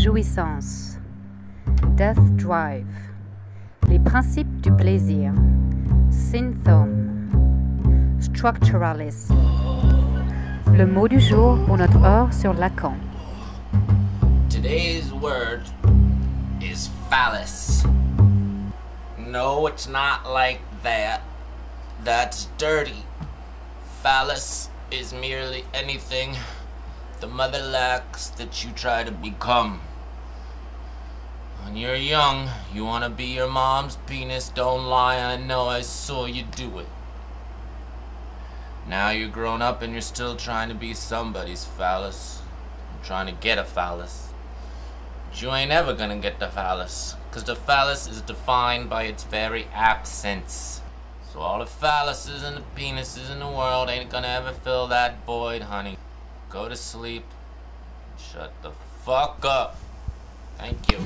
jouissance, death drive, les principes du plaisir, symptômes, structuralist. Le mot du jour pour notre heure sur Lacan. Today's word is phallus. No, it's not like that. That's dirty. Phallus is merely anything the mother lacks that you try to become. When you're young, you want to be your mom's penis. Don't lie, I know, I saw you do it. Now you're grown up and you're still trying to be somebody's phallus. You're trying to get a phallus. But you ain't ever gonna get the phallus, because the phallus is defined by its very absence. So all the phalluses and the penises in the world ain't gonna ever fill that void, honey. Go to sleep. Shut the fuck up. Thank you.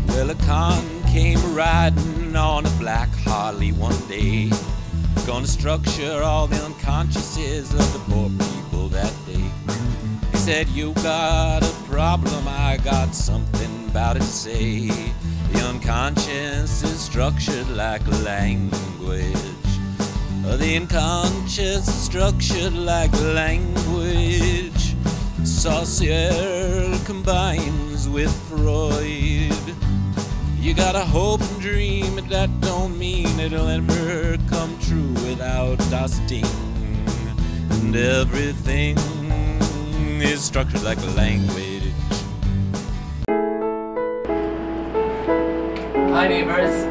Well, Lacan came riding on a black Harley one day, gonna structure all the unconsciouses of the poor people that day. He said, you got a problem, I got something about it to say. The unconscious is structured like a language. The unconscious is structured like a language. Saussure combines with Freud. You gotta hope and dream, but that don't mean it'll ever come true without a sting. And everything is structured like a language. Hi neighbors.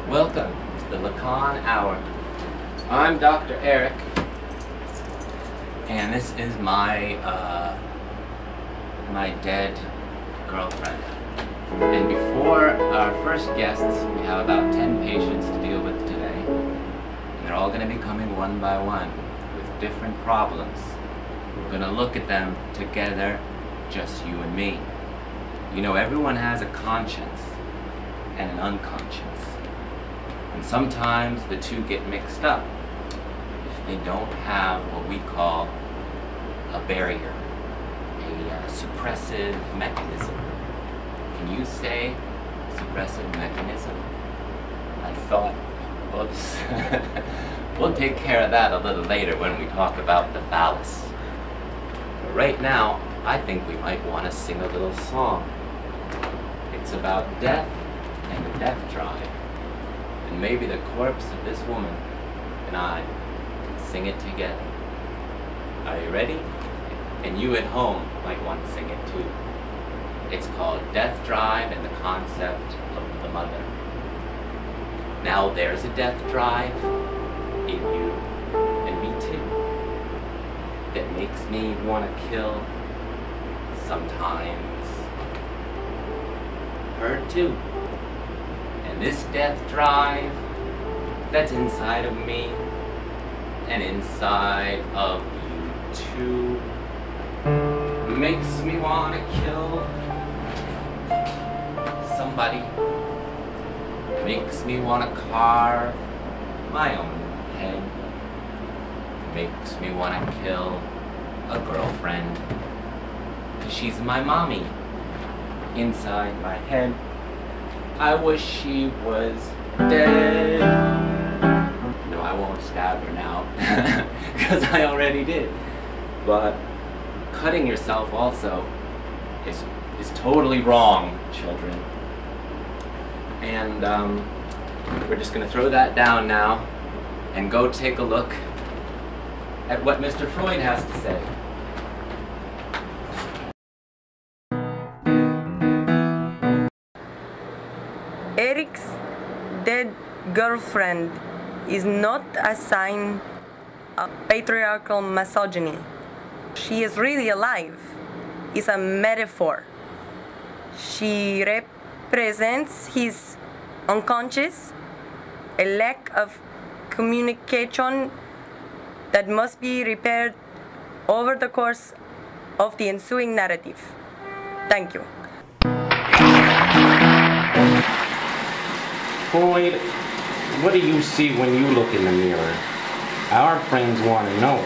Welcome to the Lacan Hour. I'm Dr. Erich, and this is my dead girlfriend. And before our first guests, we have about 10 patients to deal with today. And they're all going to be coming one by one with different problems. We're going to look at them together, just you and me. You know, everyone has a conscience and an unconscious. And sometimes the two get mixed up if they don't have what we call a barrier, a suppressive mechanism. Can you say suppressive mechanism? I thought, whoops. We'll take care of that a little later when we talk about the phallus. But right now, I think we might want to sing a little song. It's about death and the death drive. And maybe the corpse of this woman and I can sing it together. Are you ready? And you at home might want to sing it too. It's called Death Drive and the Concept of the Mother. Now there's a death drive in you and me too that makes me want to kill sometimes her too. And this death drive that's inside of me and inside of you too makes me want to kill somebody. Makes me want to carve my own head. Makes me want to kill a girlfriend. She's my mommy. Inside my head, I wish she was dead. No, I won't stab her now, because I already did. But cutting yourself also is totally wrong, children. And we're just going to throw that down now and go take a look at what Mr. Freud has to say. Erich's dead girlfriend is not a sign of patriarchal misogyny. She is really alive. It's a metaphor. She represents his unconscious, a lack of communication that must be repaired over the course of the ensuing narrative. Thank you. Freud, what do you see when you look in the mirror? our friends want to know.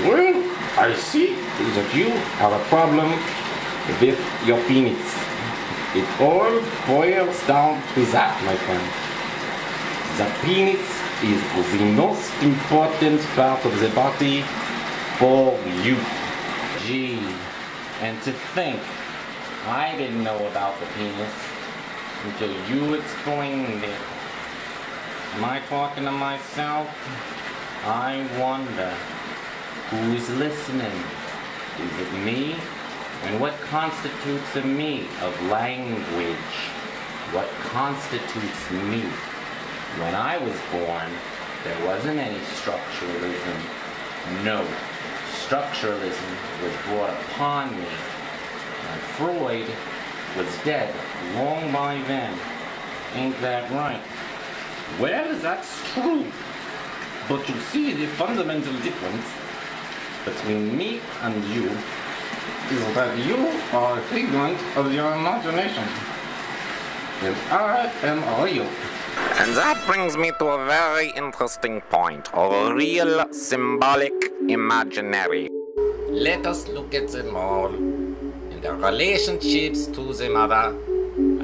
Well, I see that you have a problem with your penis. It all boils down to that, my friend. The penis is the most important part of the body for you. Gee, and to think, I didn't know about the penis until you explained it. Am I talking to myself? I wonder who's listening. Is it me? And what constitutes a me of language? What constitutes me? When I was born, there wasn't any structuralism. No, structuralism was brought upon me. And Freud was dead long by then. Ain't that right? Well, that's true. But you see, the fundamental difference between me and you is that you are a figment of your imagination. And I am real. And that brings me to a very interesting point, a real, symbolic, imaginary. Let us look at them all in their relationships to the mother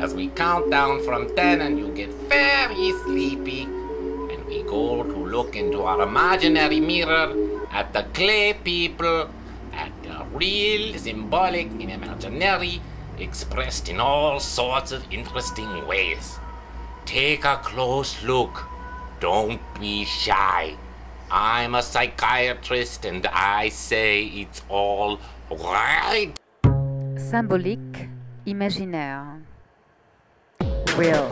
as we count down from 10 and you get very sleepy and we go to look into our imaginary mirror at the clay people, at the real, symbolic, and imaginary, expressed in all sorts of interesting ways. Take a close look. Don't be shy. I'm a psychiatrist and I say it's all right. Symbolique, imaginaire. Real.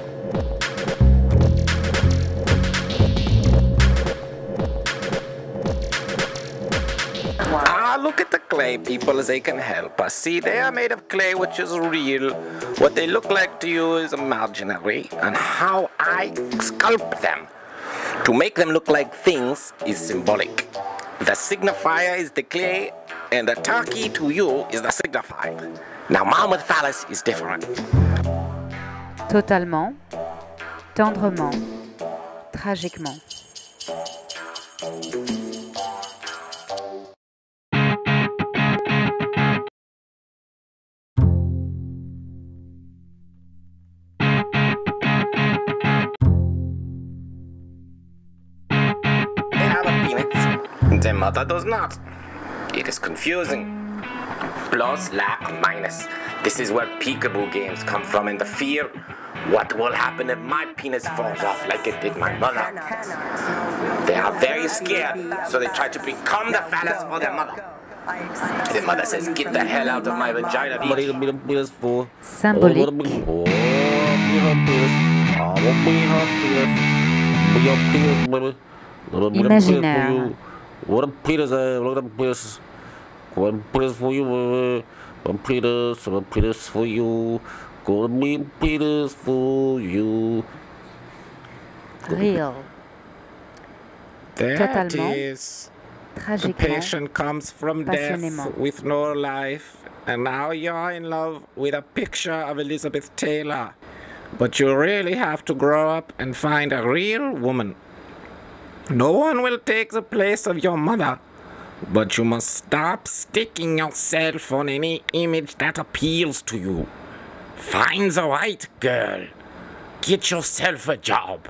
Ah, look at the clay people, they can help us. See, they are made of clay, which is real. What they look like to you is imaginary. And how I sculpt them to make them look like things is symbolic. The signifier is the clay, and the turkey to you is the signifier. Now, mom with phallus is different. Totalement, tendrement, tragiquement. The mother does not. It is confusing. Plus, lack, minus. This is where peekaboo games come from, and the fear. What will happen if my penis falls off like it did my mother? They are very scared, so they try to become the phallus for their mother. The mother says, get the hell out of my vagina, bitch. Symbolique. Imaginaire. What a penis, look at the penis. One penis for you, one penis for you. Gonna be penis for you. Real. There Totalement. it is. The Tragiquement. patient comes from death Passionnément. with no life, and now you're in love with a picture of Elizabeth Taylor. But you really have to grow up and find a real woman. No one will take the place of your mother, but you must stop sticking yourself on any image that appeals to you. Find the right girl. Get yourself a job.